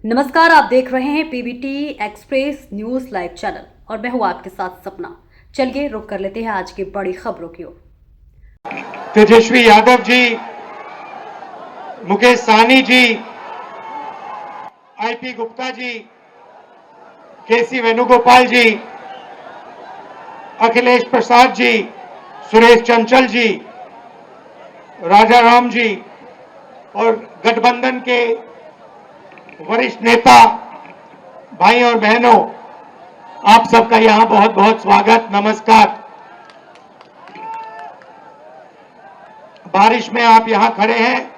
नमस्कार, आप देख रहे हैं PBT express news live channel और मैं हूं आपके साथ सपना। चलिए रुक कर लेते हैं आज की बड़ी खबरों की ओर। तेजस्वी यादव जी, मुकेश साहनी जी, आईपी गुप्ता जी, केसी वेणुगोपाल जी, अखिलेश प्रसाद जी, सुरेश चंचल जी, राजा राम जी और गठबंधन के वरिष्ठ नेता भाई और बहनों, आप सबका यहां बहुत बहुत स्वागत, नमस्कार। बारिश में आप यहां खड़े हैं,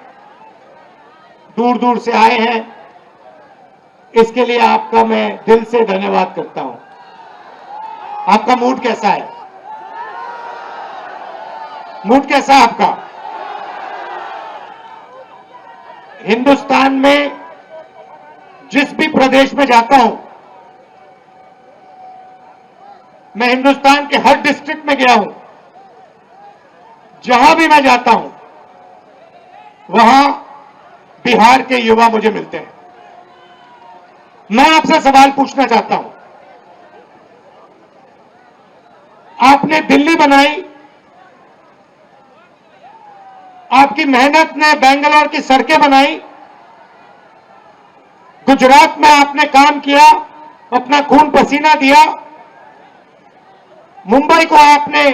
दूर दूर से आए हैं, इसके लिए आपका मैं दिल से धन्यवाद करता हूं। आपका मूड कैसा है? मूड कैसा है आपका? हिंदुस्तान में जिस भी प्रदेश में जाता हूं, मैं हिंदुस्तान के हर डिस्ट्रिक्ट में गया हूं, जहां भी मैं जाता हूं वहां बिहार के युवा मुझे मिलते हैं। मैं आपसे सवाल पूछना चाहता हूं, आपने दिल्ली बनाई, आपकी मेहनत ने बेंगलोर की सड़कें बनाई, गुजरात में आपने काम किया, अपना खून पसीना दिया, मुंबई को आपने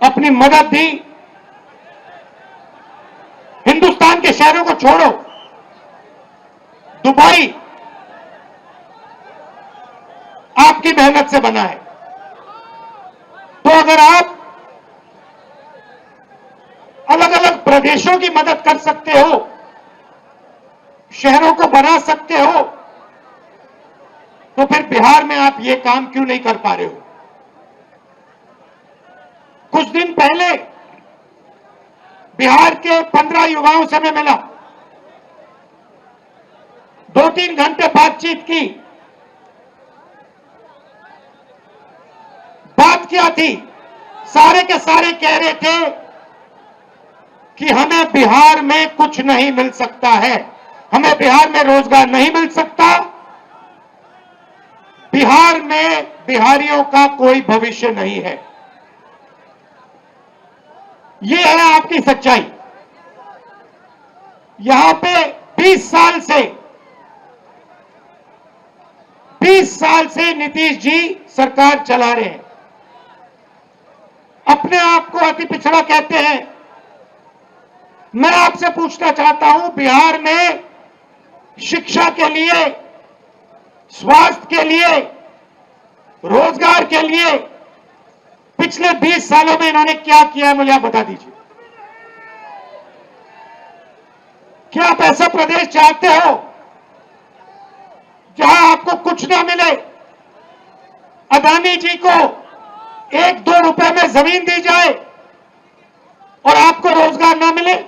अपनी मदद दी। हिंदुस्तान के शहरों को छोड़ो, दुबई आपकी मेहनत से बना है। तो अगर आप अलग अलग प्रदेशों की मदद कर सकते हो, शहरों को बना सकते हो, तो फिर बिहार में आप ये काम क्यों नहीं कर पा रहे हो? कुछ दिन पहले बिहार के 15 युवाओं से मैं मिला, 2-3 घंटे बातचीत की। बात क्या थी? सारे के सारे कह रहे थे कि हमें बिहार में कुछ नहीं मिल सकता है, हमें बिहार में रोजगार नहीं मिल सकता, बिहार में बिहारियों का कोई भविष्य नहीं है। यह है आपकी सच्चाई। यहां पे 20 साल से नीतीश जी सरकार चला रहे हैं। अपने आप को अति पिछड़ा कहते हैं। मैं आपसे पूछना चाहता हूं, बिहार में शिक्षा के लिए, स्वास्थ्य के लिए, रोजगार के लिए पिछले 20 सालों में इन्होंने क्या किया है, मुझे आप बता दीजिए। क्या आप ऐसा प्रदेश चाहते हो जहां आपको कुछ ना मिले, अदानी जी को 1-2 रुपए में जमीन दी जाए और आपको रोजगार ना मिले?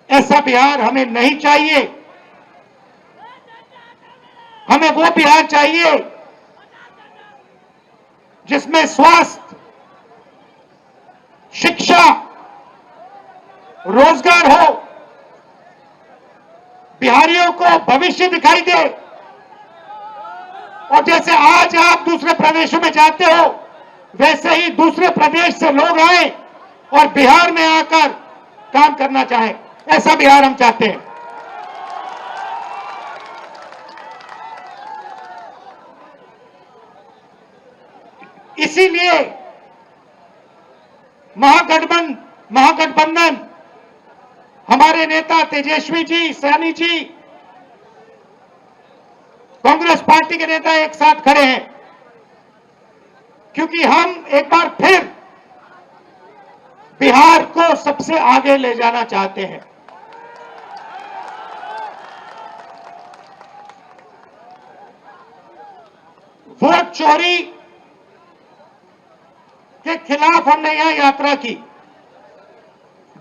ऐसा बिहार हमें नहीं चाहिए। हमें वो बिहार चाहिए जिसमें स्वास्थ्य, शिक्षा, रोजगार हो, बिहारियों को भविष्य दिखाई दे। और जैसे आज आप दूसरे प्रदेशों में जाते हो, वैसे ही दूसरे प्रदेश से लोग आए और बिहार में आकर काम करना चाहें। ऐसा बिहार हम चाहते हैं। इसीलिए महागठबंधन, हमारे नेता तेजस्वी जी, साहनी जी, कांग्रेस पार्टी के नेता एक साथ खड़े हैं, क्योंकि हम एक बार फिर बिहार को सबसे आगे ले जाना चाहते हैं। वोट चोरी के खिलाफ हमने यहां यात्रा की।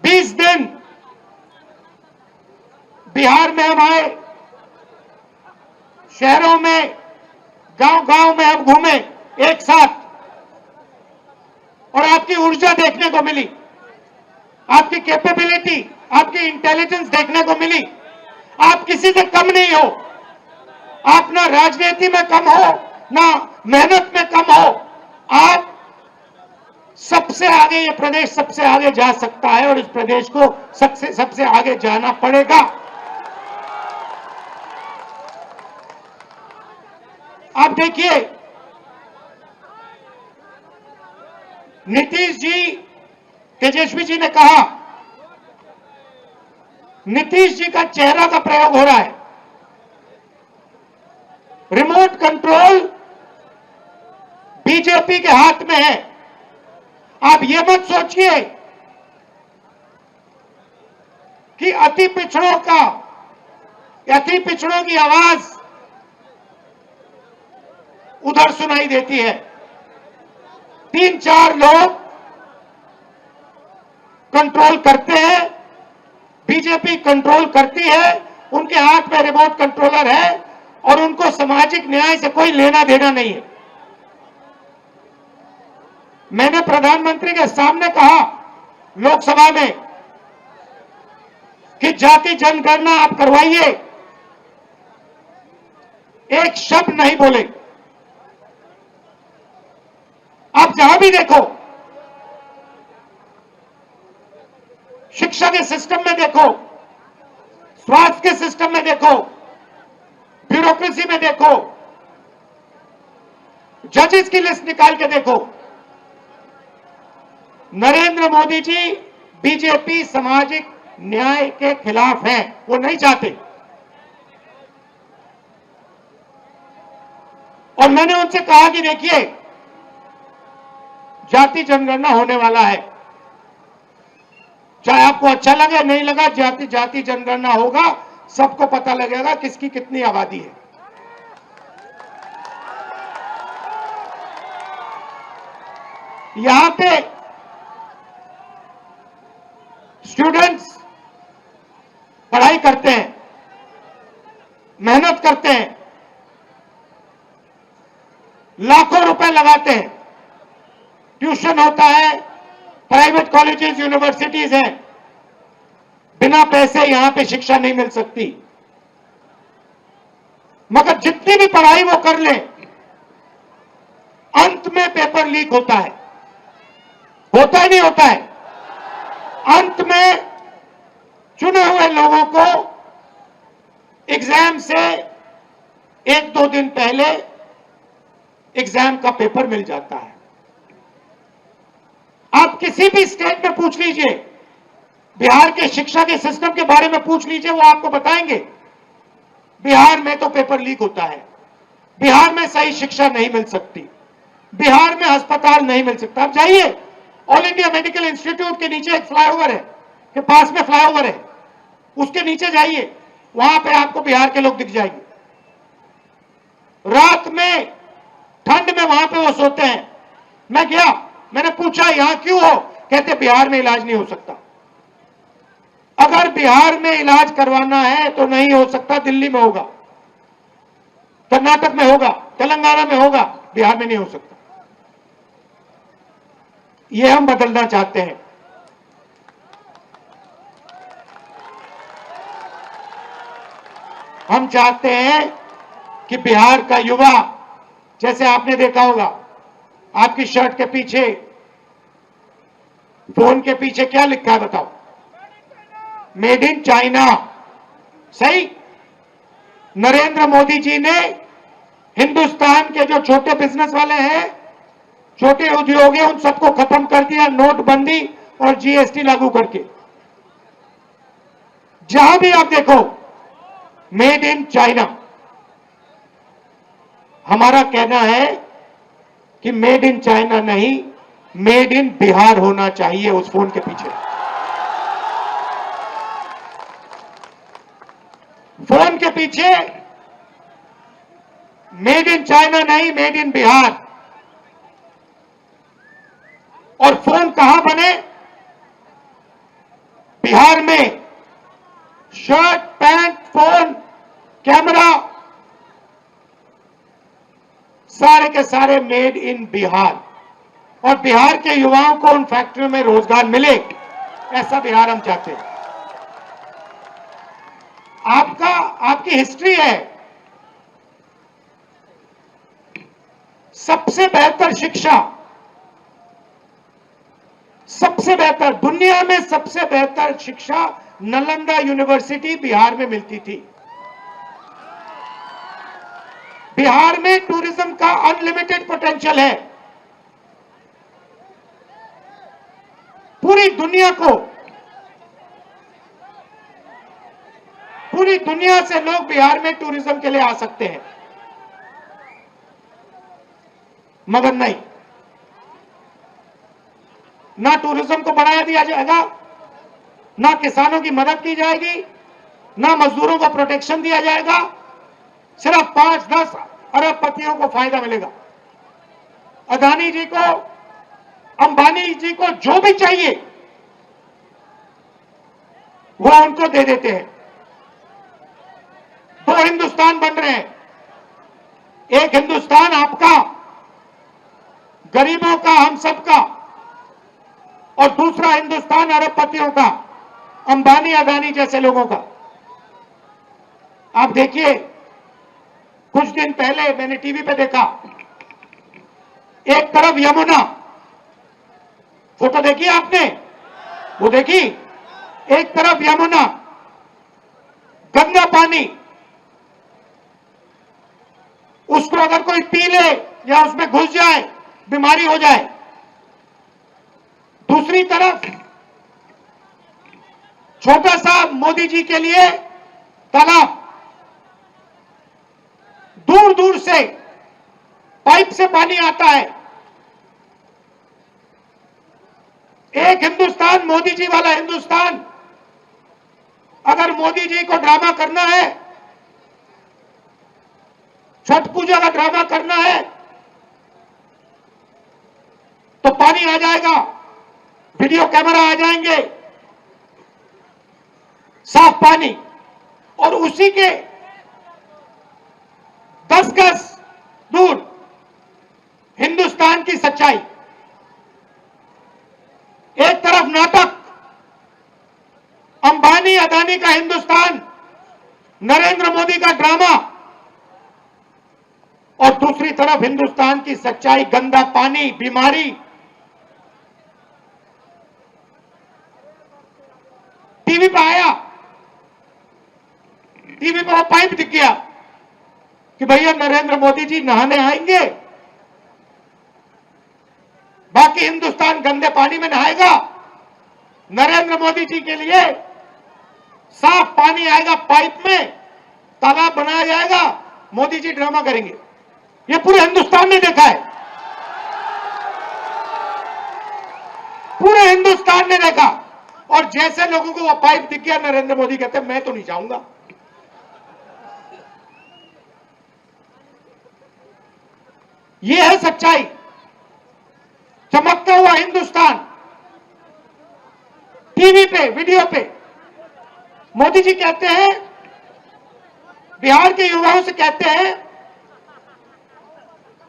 20 दिन बिहार में हम आए, शहरों में, गांव-गांव में हम घूमे एक साथ, और आपकी ऊर्जा देखने को मिली, आपकी कैपेबिलिटी, आपकी इंटेलिजेंस देखने को मिली, आप किसी से कम नहीं हो। आप ना राजनीति में कम हो, ना मेहनत में कम हो। आप सबसे आगे, ये प्रदेश सबसे आगे जा सकता है और इस प्रदेश को सबसे आगे जाना पड़ेगा। आप देखिए, नीतीश जी, तेजस्वी जी ने कहा, नीतीश जी का चेहरा का प्रयोग हो रहा है। रिमोट कंट्रोल बीजेपी के हाथ में है। आप ये मत सोचिए कि अति पिछड़ों की आवाज उधर सुनाई देती है। 3-4 लोग कंट्रोल करते हैं, बीजेपी कंट्रोल करती है, उनके हाथ में रिमोट कंट्रोलर है और उनको सामाजिक न्याय से कोई लेना देना नहीं है। मैंने प्रधानमंत्री के सामने कहा लोकसभा में कि जाति जनगणना आप करवाइए, एक शब्द नहीं बोले। आप जहां भी देखो, शिक्षा के सिस्टम में देखो, स्वास्थ्य के सिस्टम में देखो, ब्यूरोक्रेसी में देखो, जजेस की लिस्ट निकाल के देखो, नरेंद्र मोदी जी बीजेपी सामाजिक न्याय के खिलाफ है, वो नहीं चाहते। और मैंने उनसे कहा कि देखिए, जाति जनगणना होने वाला है, चाहे आपको अच्छा लगे नहीं लगा, जाति जनगणना होगा, सबको पता लगेगा किसकी कितनी आबादी है। यहां पे स्टूडेंट्स पढ़ाई करते हैं, मेहनत करते हैं, लाखों रुपए लगाते हैं, ट्यूशन होता है, प्राइवेट कॉलेजेस यूनिवर्सिटीज हैं, बिना पैसे यहां पे शिक्षा नहीं मिल सकती। मगर जितनी भी पढ़ाई वो कर ले, अंत में पेपर लीक होता है। होता ही नहीं होता है। अंत में चुने हुए लोगों को एग्जाम से 1-2 दिन पहले एग्जाम का पेपर मिल जाता है। आप किसी भी स्टेट में पूछ लीजिए, बिहार के शिक्षा के सिस्टम के बारे में पूछ लीजिए, वो आपको बताएंगे बिहार में तो पेपर लीक होता है, बिहार में सही शिक्षा नहीं मिल सकती, बिहार में अस्पताल नहीं मिल सकता। आप जाइए, ऑल इंडिया मेडिकल इंस्टीट्यूट के नीचे एक फ्लाईओवर है, के पास में फ्लाईओवर है, उसके नीचे जाइए, वहां पे आपको बिहार के लोग दिख जाएंगे। रात में ठंड में वहां पे वो सोते हैं। मैं गया, मैंने पूछा यहां क्यों हो, कहते बिहार में इलाज नहीं हो सकता। अगर बिहार में इलाज करवाना है तो नहीं हो सकता, दिल्ली में होगा, कर्नाटक में होगा, तेलंगाना में होगा, बिहार में नहीं हो सकता। ये हम बदलना चाहते हैं। हम चाहते हैं कि बिहार का युवा, जैसे आपने देखा होगा, आपकी शर्ट के पीछे, फोन के पीछे क्या लिखा है बताओ? Made in China. सही? नरेंद्र मोदी जी ने हिंदुस्तान के जो छोटे बिजनेस वाले हैं, छोटे उद्योग हैं, उन सबको खत्म कर दिया, नोटबंदी और जीएसटी लागू करके। जहां भी आप देखो, मेड इन चाइना। हमारा कहना है कि मेड इन चाइना नहीं, मेड इन बिहार होना चाहिए उस फोन के पीछे। फोन के पीछे मेड इन चाइना नहीं, मेड इन बिहार। और फोन कहां बने? बिहार में। शर्ट, पैंट, फोन, कैमरा, सारे के सारे मेड इन बिहार। और बिहार के युवाओं को उन फैक्ट्रियों में रोजगार मिले, ऐसा बिहार हम चाहते हैं। आप आपकी हिस्ट्री है। सबसे बेहतर शिक्षा, सबसे बेहतर, दुनिया में सबसे बेहतर शिक्षा नालंदा यूनिवर्सिटी बिहार में मिलती थी। बिहार में टूरिज्म का अनलिमिटेड पोटेंशियल है। पूरी दुनिया से लोग बिहार में टूरिज्म के लिए आ सकते हैं, मगर नहीं, ना टूरिज्म को बढ़ाया दिया जाएगा, ना किसानों की मदद की जाएगी, ना मजदूरों को प्रोटेक्शन दिया जाएगा। सिर्फ 5-10 अरबपतियों को फायदा मिलेगा। अदानी जी को, अंबानी जी को जो भी चाहिए वो उनको दे देते हैं। 2 हिंदुस्तान बन रहे हैं। एक हिंदुस्तान आपका, गरीबों का, हम सबका, और दूसरा हिंदुस्तान अरबपतियों का, अंबानी अदानी जैसे लोगों का। आप देखिए, कुछ दिन पहले मैंने टीवी पे देखा, एक तरफ यमुना, फोटो देखी आपने? वो देखी? एक तरफ यमुना, गंदा पानी, उसको अगर कोई पी ले या उसमें घुस जाए बीमारी हो जाए। दूसरी तरफ छोटा सा मोदी जी के लिए तालाब, दूर दूर से पाइप से पानी आता है। एक हिंदुस्तान, मोदी जी वाला हिंदुस्तान, अगर मोदी जी को ड्रामा करना है, छठ पूजा का ड्रामा करना है, तो पानी आ जाएगा, वीडियो कैमरा आ जाएंगे, साफ पानी, और उसी के 10 गज दूर हिंदुस्तान की सच्चाई। एक तरफ नाटक, अंबानी अदानी का हिंदुस्तान, नरेंद्र मोदी का ड्रामा, और दूसरी तरफ हिंदुस्तान की सच्चाई, गंदा पानी, बीमारी। टीवी पे आया, टीवी पे वो पाइप दिख गया कि भैया नरेंद्र मोदी जी नहाने आएंगे, बाकी हिंदुस्तान गंदे पानी में नहाएगा। नरेंद्र मोदी जी के लिए साफ पानी आएगा, पाइप में तालाब बनाया जाएगा, मोदी जी ड्रामा करेंगे। ये पूरे हिंदुस्तान ने देखा है, पूरे हिंदुस्तान ने देखा। और जैसे लोगों को वो पाइप दिख गया, नरेंद्र मोदी कहते मैं तो नहीं जाऊंगा। ये है सच्चाई, चमकता हुआ हिंदुस्तान। टीवी पे, वीडियो पे मोदी जी कहते हैं, बिहार के युवाओं से कहते हैं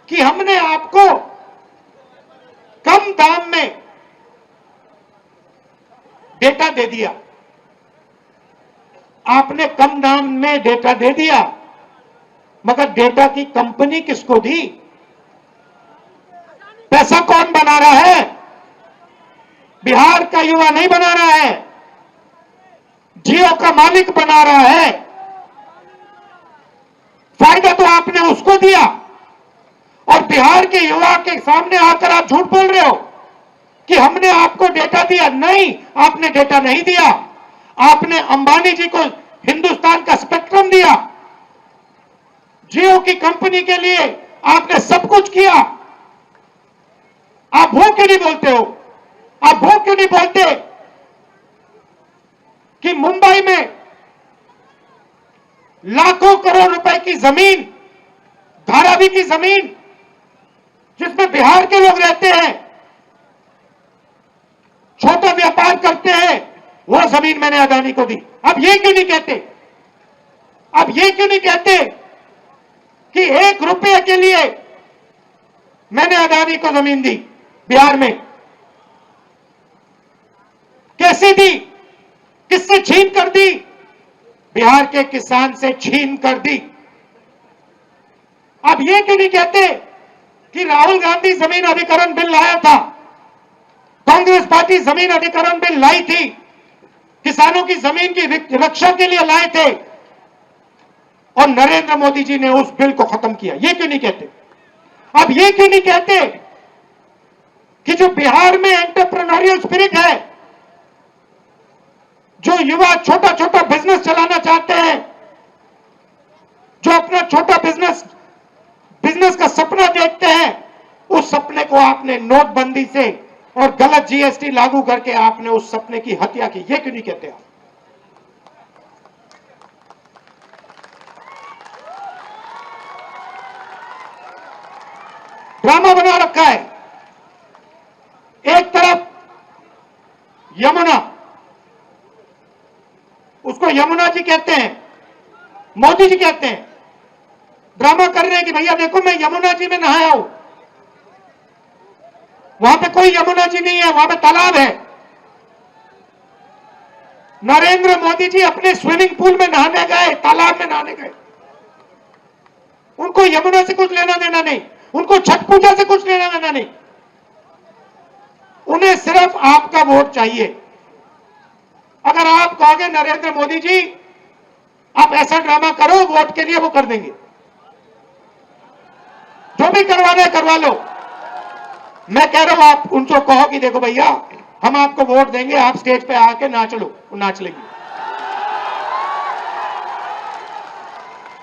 कि हमने आपको कम दाम में डेटा दे दिया। आपने कम दाम में डेटा दे दिया, मगर डेटा की कंपनी किसको दी? पैसा कौन बना रहा है? बिहार का युवा नहीं बना रहा है, जियो का मालिक बना रहा है। फायदा तो आपने उसको दिया, और बिहार के युवा के सामने आकर आप झूठ बोल रहे हो कि हमने आपको डेटा दिया। नहीं, आपने डेटा नहीं दिया। आपने अंबानी जी को हिंदुस्तान का स्पेक्ट्रम दिया, जियो की कंपनी के लिए आपने सब कुछ किया। आप वो क्यों नहीं बोलते हो? आप वो क्यों नहीं बोलते कि मुंबई में लाखों करोड़ रुपए की जमीन, धारावी की जमीन, जिसमें बिहार के लोग रहते हैं, छोटा व्यापार करते हैं, वो जमीन मैंने अदानी को दी। अब ये क्यों नहीं कहते? अब ये क्यों नहीं कहते कि 1 रुपये के लिए मैंने अदानी को जमीन दी बिहार में? कैसे दी? किससे छीन कर दी? बिहार के किसान से छीन कर दी। अब ये क्यों नहीं कहते कि राहुल गांधी जमीन अधिग्रहण बिल लाया था, कांग्रेस पार्टी जमीन अधिग्रहण बिल लाई थी, किसानों की जमीन की रक्षा के लिए लाए थे और नरेंद्र मोदी जी ने उस बिल को खत्म किया? ये क्यों नहीं कहते? अब ये क्यों नहीं कहते कि जो बिहार में एंटरप्रेन्योरियल स्पिरिट है, जो युवा छोटा छोटा बिजनेस चलाना चाहते हैं, जो अपना छोटा बिजनेस का सपना देखते हैं, उस सपने को आपने नोटबंदी से और गलत जीएसटी लागू करके आपने उस सपने की हत्या की? ये क्यों नहीं कहते आप? ड्रामा बना रखा है। एक तरफ यमुना, उसको यमुना जी कहते हैं, मोदी जी कहते हैं, ड्रामा कर रहे हैं कि भैया देखो मैं यमुना जी में नहाया हूं। वहां पे कोई यमुना जी नहीं है, वहां पे तालाब है। नरेंद्र मोदी जी अपने स्विमिंग पूल में नहाने गए, तालाब में नहाने गए। उनको यमुना से कुछ लेना देना नहीं, उनको छठ पूजा से कुछ लेना देना नहीं। उन्हें सिर्फ आपका वोट चाहिए। अगर आप कहोगे नरेंद्र मोदी जी आप ऐसा ड्रामा करो वोट के लिए, वो कर देंगे। जो भी करवाना है करवा लो। मैं कह रहा हूं आप उनको कहो कि देखो भैया हम आपको वोट देंगे, आप स्टेज पे आके नाच लो, वो नाच लेंगे।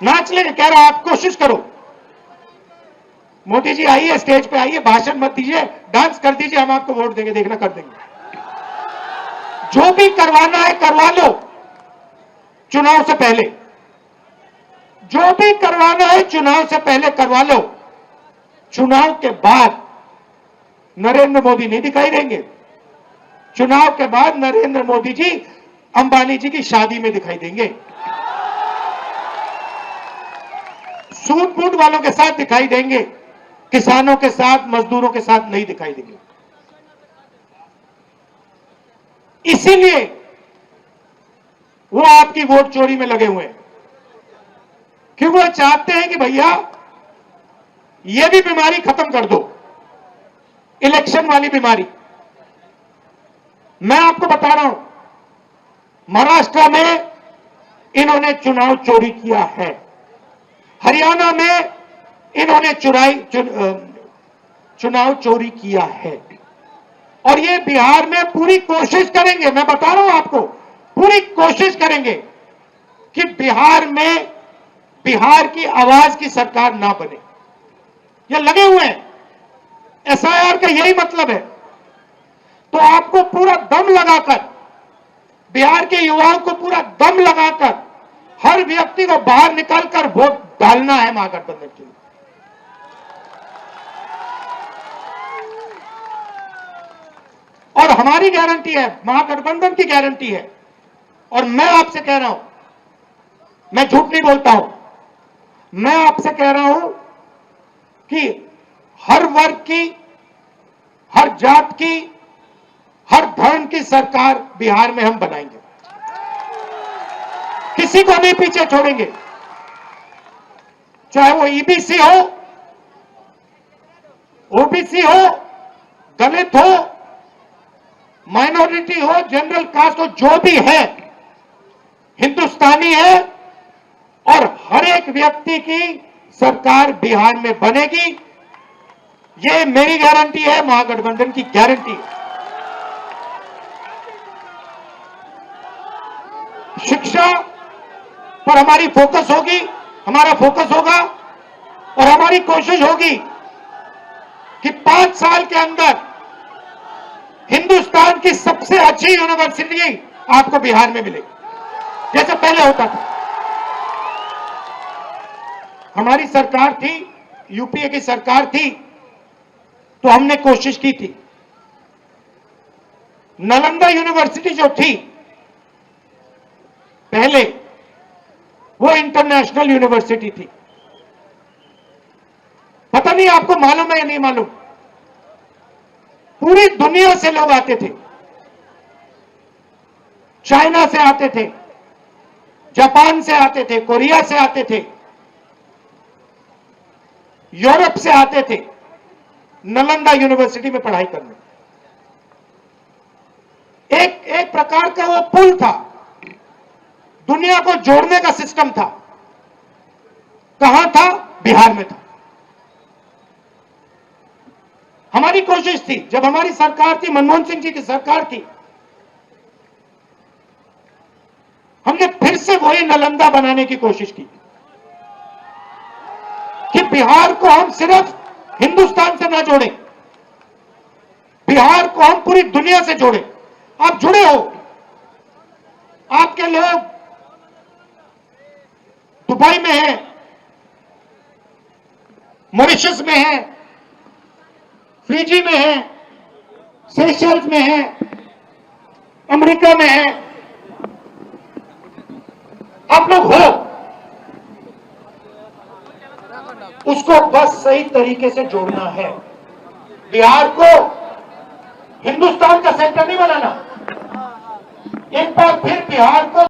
नाच लेंगे, कह रहा हूं आप कोशिश करो। मोदी जी आइए, स्टेज पे आइए, भाषण मत दीजिए, डांस कर दीजिए, हम आपको वोट देंगे, देखना कर देंगे। जो भी करवाना है करवा लो चुनाव से पहले। जो भी करवाना है चुनाव से पहले करवा लो। चुनाव के बाद नरेंद्र मोदी नहीं दिखाई देंगे। चुनाव के बाद नरेंद्र मोदी जी अंबानी जी की शादी में दिखाई देंगे, सूट बूट वालों के साथ दिखाई देंगे, किसानों के साथ, मजदूरों के साथ नहीं दिखाई देंगे। इसीलिए वो आपकी वोट चोरी में लगे हुए हैं, क्योंकि वो चाहते हैं कि भैया ये भी बीमारी खत्म कर दो, इलेक्शन वाली बीमारी। मैं आपको बता रहा हूं, महाराष्ट्र में इन्होंने चुनाव चोरी किया है, हरियाणा में इन्होंने चुनाव चोरी किया है, और ये बिहार में पूरी कोशिश करेंगे। मैं बता रहा हूं आपको, पूरी कोशिश करेंगे कि बिहार में बिहार की आवाज की सरकार ना बने। ये लगे हुए हैं, एसआईआर का यही मतलब है। तो आपको पूरा दम लगाकर, बिहार के युवाओं को पूरा दम लगाकर, हर व्यक्ति को बाहर निकालकर वोट डालना है महागठबंधन के लिए। और हमारी गारंटी है, महागठबंधन की गारंटी है। और मैं आपसे कह रहा हूं, मैं झूठ नहीं बोलता हूं, मैं आपसे कह रहा हूं कि हर वर्ग की, हर जात की, हर धर्म की सरकार बिहार में हम बनाएंगे। किसी को नहीं पीछे छोड़ेंगे, चाहे वो ईबीसी हो, ओबीसी हो, दलित हो, माइनॉरिटी हो, जनरल कास्ट हो, जो भी है हिंदुस्तानी है, और हर एक व्यक्ति की सरकार बिहार में बनेगी। ये मेरी गारंटी है, महागठबंधन की गारंटी है। शिक्षा पर हमारी फोकस होगी, हमारा फोकस होगा, और हमारी कोशिश होगी कि 5 साल के अंदर हिंदुस्तान की सबसे अच्छी यूनिवर्सिटी आपको बिहार में मिलेगी, जैसे पहले होता था। हमारी सरकार थी, यूपीए की सरकार थी, तो हमने कोशिश की थी। नालंदा यूनिवर्सिटी जो थी पहले, वो इंटरनेशनल यूनिवर्सिटी थी। पता नहीं आपको मालूम है या नहीं मालूम, पूरी दुनिया से लोग आते थे, चाइना से आते थे, जापान से आते थे, कोरिया से आते थे, यूरोप से आते थे नालंदा यूनिवर्सिटी में पढ़ाई करने। एक प्रकार का वो पुल था, दुनिया को जोड़ने का सिस्टम था। कहां था? बिहार में था। हमारी कोशिश थी, जब हमारी सरकार थी, मनमोहन सिंह जी की सरकार थी, हमने फिर से वही नालंदा बनाने की कोशिश की कि बिहार को हम सिर्फ हिंदुस्तान से ना जोड़ें, बिहार को हम पूरी दुनिया से जोड़ें। आप जुड़े हो, आपके लोग दुबई में हैं, मॉरिशस में हैं, फिजी में हैं, सेशल्स में हैं, अमेरिका में हैं। आप लोग हो, उसको बस सही तरीके से जोड़ना है। बिहार को हिंदुस्तान का सेंटर नहीं बनाना। एक बार फिर बिहार